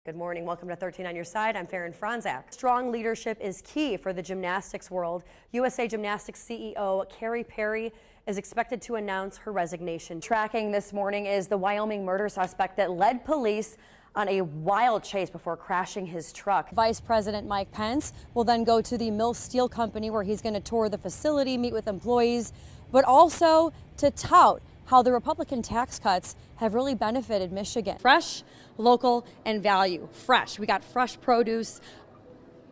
Good morning. Welcome to 13 on Your Side. I'm Faran Franzak. Strong leadership is key for the gymnastics world. USA Gymnastics CEO Carrie Perry is expected to announce her resignation. Tracking this morning is the Wyoming murder suspect that led police on a wild chase before crashing his truck. Vice President Mike Pence will then go to the Mill Steel Company where he's going to tour the facility, meet with employees, but also to tout how the Republican tax cuts have really benefited Michigan. Fresh, local, and value. Fresh. We got fresh produce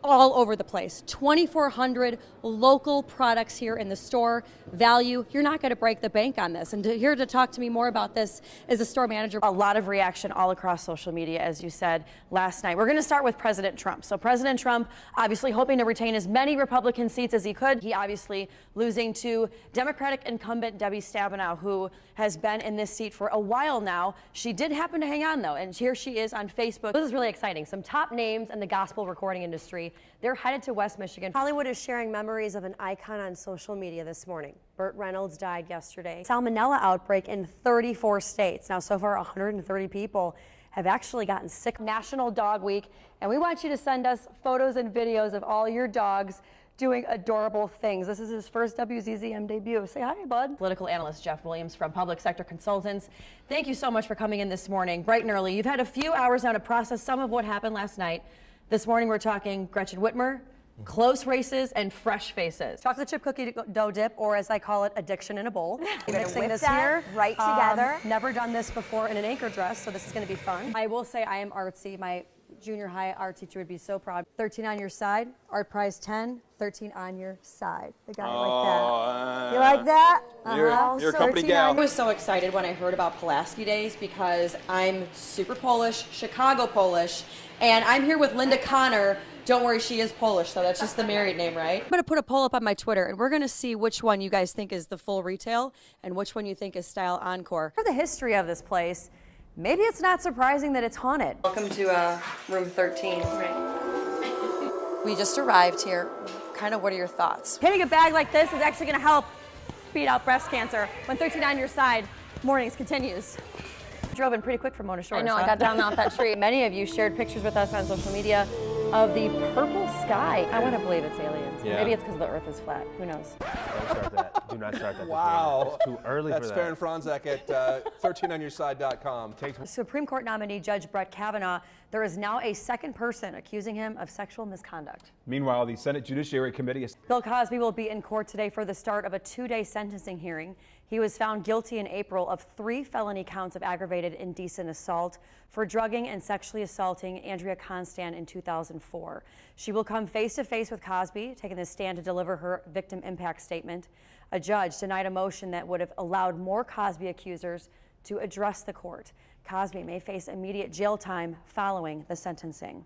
all over the place. 2,400 local products here in the store. Value, you're not going to break the bank on this. And here to talk to me more about this is the store manager. A lot of reaction all across social media, as you said last night. We're going to start with President Trump. So President Trump obviously hoping to retain as many Republican seats as he could. He obviously losing to Democratic incumbent Debbie Stabenow, who has been in this seat for a while now. She did happen to hang on, though, and here she is on Facebook. This is really exciting. Some top names in the gospel recording industry. They're headed to West Michigan. Hollywood is sharing memories of an icon on social media this morning. Burt Reynolds died yesterday. Salmonella outbreak in 34 states. Now, so far, 130 people have actually gotten sick. National Dog Week, and we want you to send us photos and videos of all your dogs doing adorable things. This is his first WZZM debut. Say hi, bud. Political analyst Jeff Williams from Public Sector Consultants. Thank you so much for coming in this morning, bright and early. You've had a few hours now to process some of what happened last night. This morning we're talking Gretchen Whitmer, close races, and fresh faces. Chocolate chip cookie dough dip, or as I call it, addiction in a bowl. Mixing this here right together. Never done this before in an anchor dress, so this is going to be fun. I will say I am artsy. My junior high art teacher would be so proud. 13 on your side, art prize 10, 13 on your side. The guy like that. You like that? You're a company gal. I was so excited when I heard about Pulaski Days because I'm super Polish, Chicago Polish, and I'm here with Linda Connor. Don't worry, she is Polish, so that's just the married name, right? I'm going to put a poll up on my Twitter, and we're going to see which one you guys think is the full retail and which one you think is style encore. For the history of this place, maybe it's not surprising that it's haunted. Welcome to room 13. We just arrived here. Kind of, what are your thoughts? Hitting a bag like this is actually going to help beat out breast cancer. When 13 on your side, mornings continues. Drove in pretty quick from Mona Shores. I know, huh? I got down off that tree. Many of you shared pictures with us on social media of the purple sky. I want to believe it's aliens. Yeah. Maybe it's because the Earth is flat. Who knows? Don't start that. Do not start that. Wow. It's too early That's for that. Faran Franzak at 13onyourside.com. Supreme Court nominee Judge Brett Kavanaugh, there is now a second person accusing him of sexual misconduct. Meanwhile, the Senate Judiciary Committee is... Bill Cosby will be in court today for the start of a 2-day sentencing hearing. He was found guilty in April of 3 felony counts of aggravated indecent assault for drugging and sexually assaulting Andrea Constant in 2004. She will come face to face with Cosby, taking the stand to deliver her victim impact statement. A judge denied a motion that would have allowed more Cosby accusers to address the court. Cosby may face immediate jail time following the sentencing.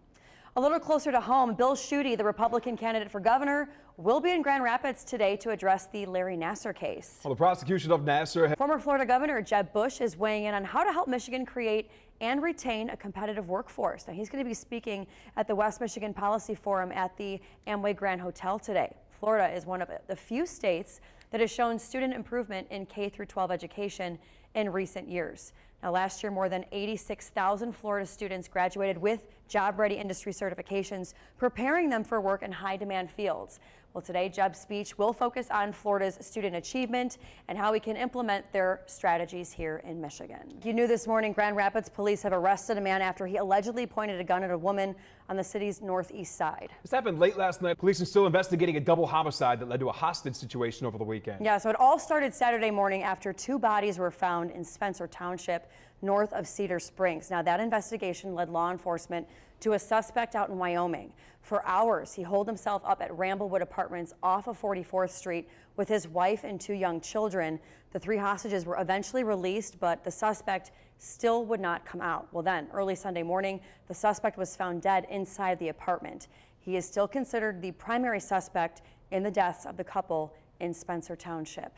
A little closer to home, Bill Schuette, the Republican candidate for governor, will be in Grand Rapids today to address the Larry Nassar case. Well, the prosecution of Nassar... Former Florida Governor Jeb Bush is weighing in on how to help Michigan create and retain a competitive workforce. Now, he's going to be speaking at the West Michigan Policy Forum at the Amway Grand Hotel today. Florida is one of the few states that has shown student improvement in K-12 education in recent years. Now, last year, more than 86,000 Florida students graduated with job-ready industry certifications, preparing them for work in high-demand fields. Well, today, Jeb's speech will focus on Florida's student achievement and how we can implement their strategies here in Michigan. You knew this morning, Grand Rapids police have arrested a man after he allegedly pointed a gun at a woman on the city's northeast side. This happened late last night. Police are still investigating a double homicide that led to a hostage situation over the weekend. Yeah, so it all started Saturday morning after 2 bodies were found in Spencer Township, north of Cedar Springs. Now, that investigation led law enforcement to a suspect out in Wyoming. For hours, he holed himself up at Ramblewood Apartments off of 44th Street with his wife and 2 young children. The 3 hostages were eventually released, but the suspect still would not come out. Well, then, early Sunday morning, the suspect was found dead inside the apartment. He is still considered the primary suspect in the deaths of the couple in Spencer Township.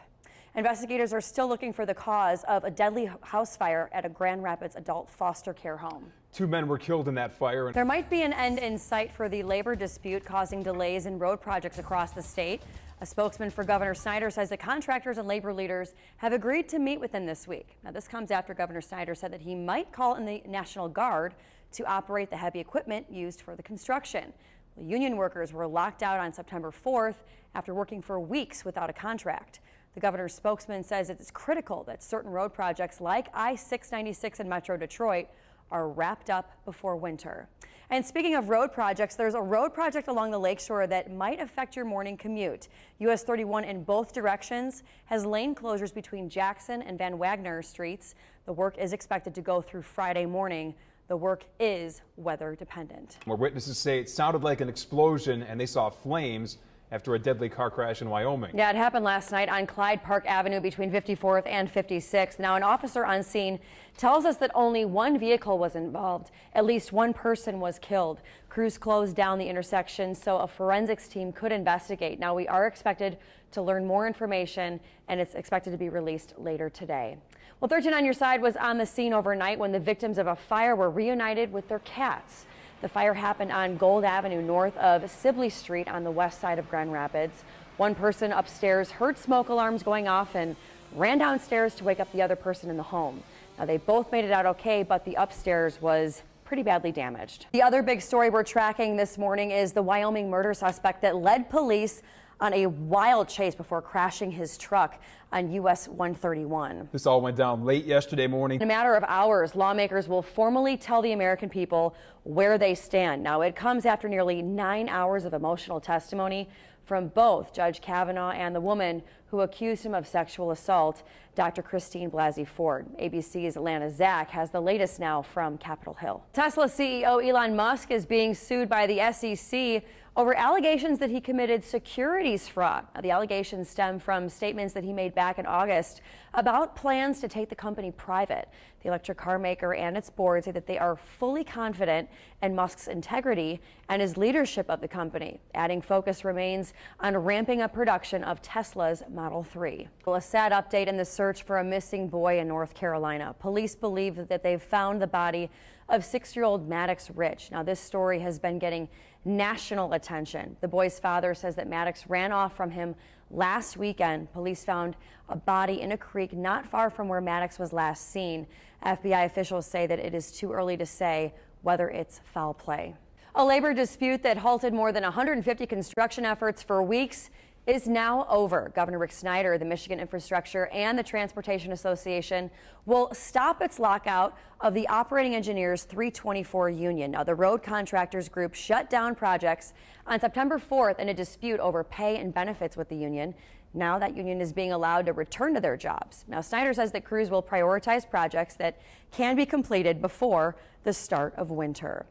Investigators are still looking for the cause of a deadly house fire at a Grand Rapids adult foster care home. 2 men were killed in that fire. There might be an end in sight for the labor dispute causing delays in road projects across the state. A spokesman for Governor Snyder says that contractors and labor leaders have agreed to meet with him this week. Now, this comes after Governor Snyder said that he might call in the National Guard to operate the heavy equipment used for the construction. The union workers were locked out on September 4th after working for weeks without a contract. The governor's spokesman says it is critical that certain road projects like I-696 in Metro Detroit are wrapped up before winter. And speaking of road projects, there's a road project along the lakeshore that might affect your morning commute. US 31 in both directions has lane closures between Jackson and Van Wagner streets. The work is expected to go through Friday morning. The work is weather dependent. Where witnesses say it sounded like an explosion and they saw flames after a deadly car crash in Wyoming. Yeah, it happened last night on Clyde Park Avenue between 54th and 56th. Now, an officer on scene tells us that only one vehicle was involved. At least one person was killed. Crews closed down the intersection so a forensics team could investigate. Now, we are expected to learn more information, and it's expected to be released later today. Well, 13 on Your Side was on the scene overnight when the victims of a fire were reunited with their cats. The fire happened on Gold Avenue north of Sibley Street on the west side of Grand Rapids. One person upstairs heard smoke alarms going off and ran downstairs to wake up the other person in the home. Now, they both made it out okay, but the upstairs was pretty badly damaged. The other big story we're tracking this morning is the Wyoming murder suspect that led police on a wild chase before crashing his truck on US 131. This all went down late yesterday morning. In a matter of hours, lawmakers will formally tell the American people where they stand. Now, it comes after nearly 9 hours of emotional testimony from both Judge Kavanaugh and the woman who accused him of sexual assault, Dr. Christine Blasey Ford. ABC's Lana Zach has the latest now from Capitol Hill. Tesla CEO Elon Musk is being sued by the SEC over allegations that he committed securities fraud. Now, the allegations stem from statements that he made back in August about plans to take the company private. The electric car maker and its board say that they are fully confident in Musk's integrity and his leadership of the company. Adding focus remains on ramping up production of Tesla's Model 3. Well, a sad update in the search for a missing boy in North Carolina. Police believe that they've found the body of 6-year-old Maddox Rich. Now, this story has been getting national attention. The boy's father says that Maddox ran off from him last weekend. Police found a body in a creek not far from where Maddox was last seen. FBI officials say that it is too early to say whether it's foul play. A labor dispute that halted more than 150 construction efforts for weeks is now over. Governor Rick Snyder, the Michigan Infrastructure and the Transportation Association will stop its lockout of the Operating Engineers 324 union. Now, the road contractors group shut down projects on September 4th in a dispute over pay and benefits with the union. Now that union is being allowed to return to their jobs. Now, Snyder says that crews will prioritize projects that can be completed before the start of winter.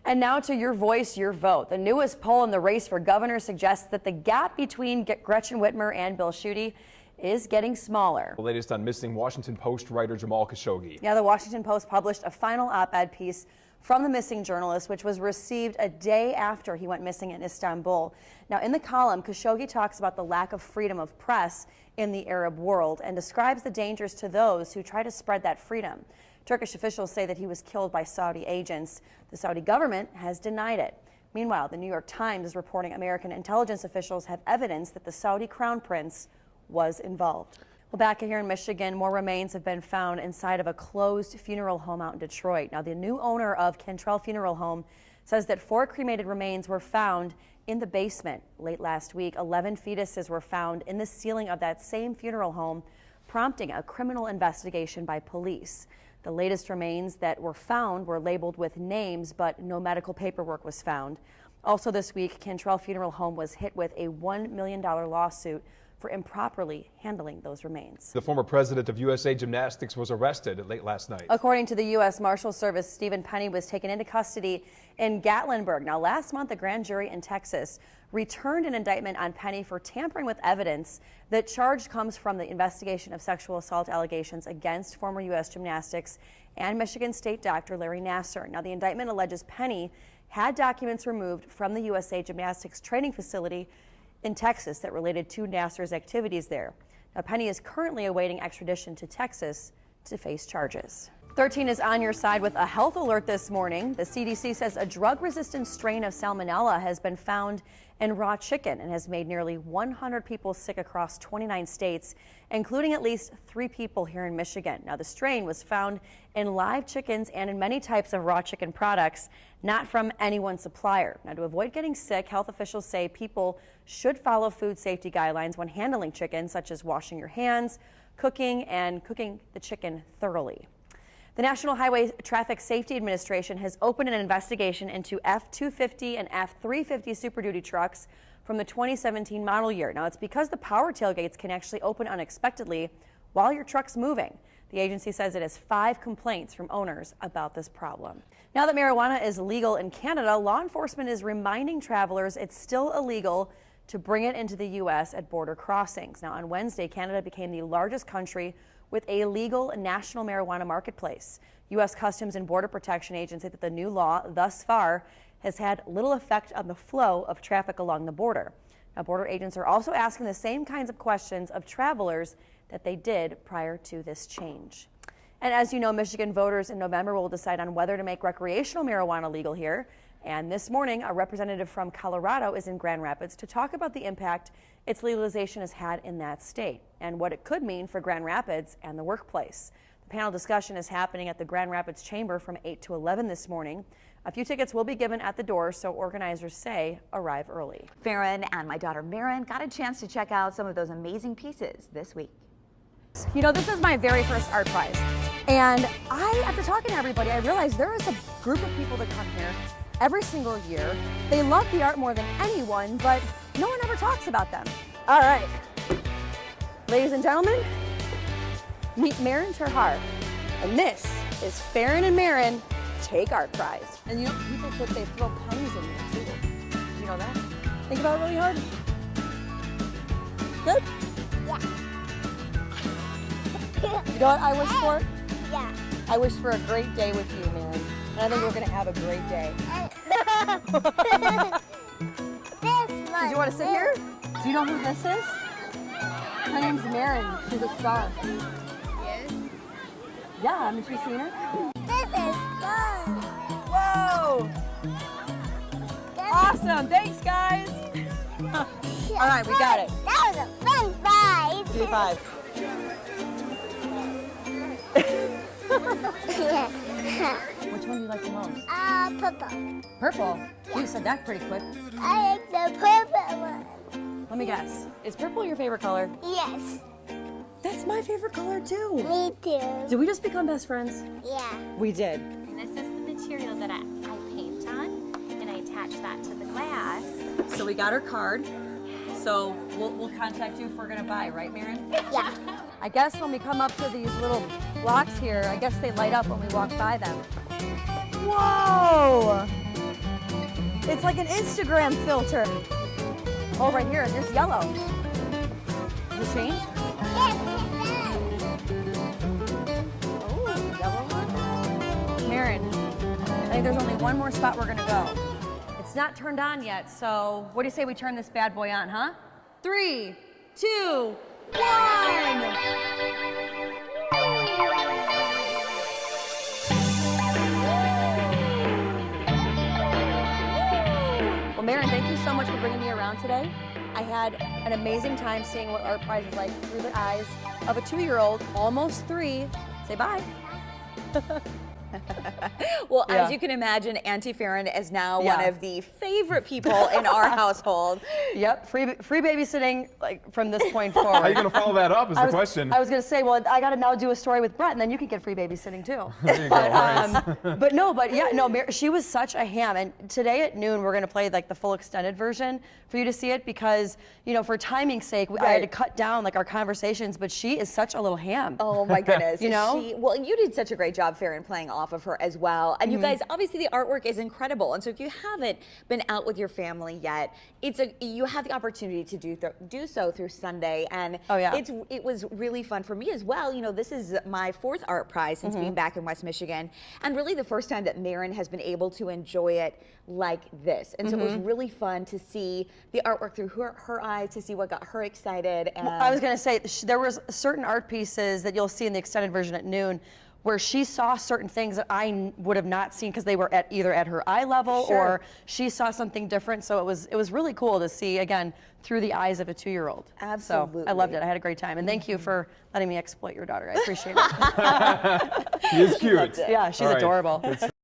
And now to Your Voice, Your Vote. The newest poll in the race for governor suggests that the gap between Gretchen Whitmer and Bill Schuette is getting smaller. The latest on missing Washington Post writer Jamal Khashoggi. Yeah, the Washington Post published a final op-ed piece from the missing journalist, which was received a day after he went missing in Istanbul. Now, in the column, Khashoggi talks about the lack of freedom of press in the Arab world and describes the dangers to those who try to spread that freedom. Turkish officials say that he was killed by Saudi agents. The Saudi government has denied it. Meanwhile, the New York Times is reporting American intelligence officials have evidence that the Saudi crown prince was involved. Well, back here in Michigan, more remains have been found inside of a closed funeral home out in Detroit. Now, the new owner of Cantrell Funeral Home says that 4 cremated remains were found in the basement. Late last week, 11 fetuses were found in the ceiling of that same funeral home, prompting a criminal investigation by police. The latest remains that were found were labeled with names, but no medical paperwork was found. Also this week, Cantrell Funeral Home was hit with a $1 million lawsuit for improperly handling those remains. The former president of USA Gymnastics was arrested late last night. According to the U.S. Marshal Service, Stephen Penny was taken into custody in Gatlinburg. Now, last month, a grand jury in Texas returned an indictment on Penny for tampering with evidence. The charge comes from the investigation of sexual assault allegations against former U.S. Gymnastics and Michigan State doctor Larry Nassar. Now, the indictment alleges Penny had documents removed from the USA Gymnastics training facility in Texas that related to Nassar's activities there. Now, Penny is currently awaiting extradition to Texas to face charges. 13 is on your side with a health alert this morning. The CDC says a drug-resistant strain of salmonella has been found in raw chicken and has made nearly 100 people sick across 29 states, including at least 3 people here in Michigan. Now, the strain was found in live chickens and in many types of raw chicken products, not from any one supplier. Now, to avoid getting sick, health officials say people should follow food safety guidelines when handling chicken, such as washing your hands, cooking the chicken thoroughly. The National Highway Traffic Safety Administration has opened an investigation into F-250 and F-350 Super Duty trucks from the 2017 model year. Now, it's because the power tailgates can actually open unexpectedly while your truck's moving. The agency says it has 5 complaints from owners about this problem. Now that marijuana is legal in Canada, law enforcement is reminding travelers it's still illegal to bring it into the U.S. at border crossings. Now, on Wednesday, Canada became the largest country with a legal national marijuana marketplace. U.S. Customs and Border Protection Agency said that the new law thus far has had little effect on the flow of traffic along the border. Now, border agents are also asking the same kinds of questions of travelers that they did prior to this change. And as you know, Michigan voters in November will decide on whether to make recreational marijuana legal here. And this morning, a representative from Colorado is in Grand Rapids to talk about the impact its legalization has had in that state and what it could mean for Grand Rapids and the workplace. The panel discussion is happening at the Grand Rapids Chamber from 8 to 11 this morning. A few tickets will be given at the door, so organizers say arrive early. Faran and my daughter Marin got a chance to check out some of those amazing pieces this week. You know, this is my very first art prize. And after talking to everybody, I realized there is a group of people that come here every single year. They love the art more than anyone, but no one ever talks about them. All right, ladies and gentlemen, meet Marin Terhar. And this is Faran and Marin Take Art Prize. And you know, people they throw pennies in there too. Do you know that? Think about it really hard. Good? Yeah. You know what I wish for? Yeah. I wish for a great day with you, Marin. And I think we're gonna have a great day. Did you want to sit here? Do you know who this is? Her name's Marin. She's a star. Yes. Yeah, haven't you seen her? This is fun. Whoa! Awesome, thanks guys. All right, we got it. That was a fun ride. 3-5. Which one do you like the most? Purple. Purple? You said that pretty quick. I like the purple one. Let me guess. Is purple your favorite color? Yes. That's my favorite color too. Me too. Did we just become best friends? Yeah. We did. This is the material that I paint on, and I attach that to the glass. So we got her card. So we'll contact you if we're gonna buy, right, Marin? Yeah. I guess when we come up to these little blocks here, I guess they light up when we walk by them. Whoa! It's like an Instagram filter. Oh, right here, there's yellow. Does it change? Yes, Oh, yellow one. Marin, I think there's only one more spot we're gonna go. It's not turned on yet, so what do you say we turn this bad boy on, huh? 3, 2, 1! Well, Marin, thank you so much for bringing me around today. I had an amazing time seeing what art prize is like through the eyes of a 2-year-old, almost 3. Say bye. Well, Yeah. as you can imagine, Auntie Faran is now Yeah. one of the favorite people in our household. Yep, free babysitting like from this point How are forward. you going to follow that up is the question. I was going to say, well, I got to now do a story with Brett, and then you can get free babysitting too. There you go. Right. But yeah, no, she was such a ham. And today at noon, we're going to play like the full extended version for you to see it because, you know, for timing's sake, I had to cut down like our conversations, but she is such a little ham. Oh my goodness. You know? Well, and you did such a great job, Faran, playing off of her as well. And you guys, obviously the artwork is incredible. And so if you haven't been out with your family yet, you have the opportunity to do so through Sunday. And Oh, yeah. it was really fun for me as well. You know, this is my 4th art prize since being back in West Michigan. And really the first time that Marin has been able to enjoy it like this. And so it was really fun to see the artwork through her eyes, to see what got her excited. And I was going to say, there was certain art pieces that you'll see in the extended version at noon where she saw certain things that I would have not seen because they were either at her eye level or she saw something different. So it was really cool to see, again, through the eyes of a 2-year-old. Absolutely. So I loved it. I had a great time. And thank you for letting me exploit your daughter. I appreciate it. She is cute. Yeah, she's All right. adorable.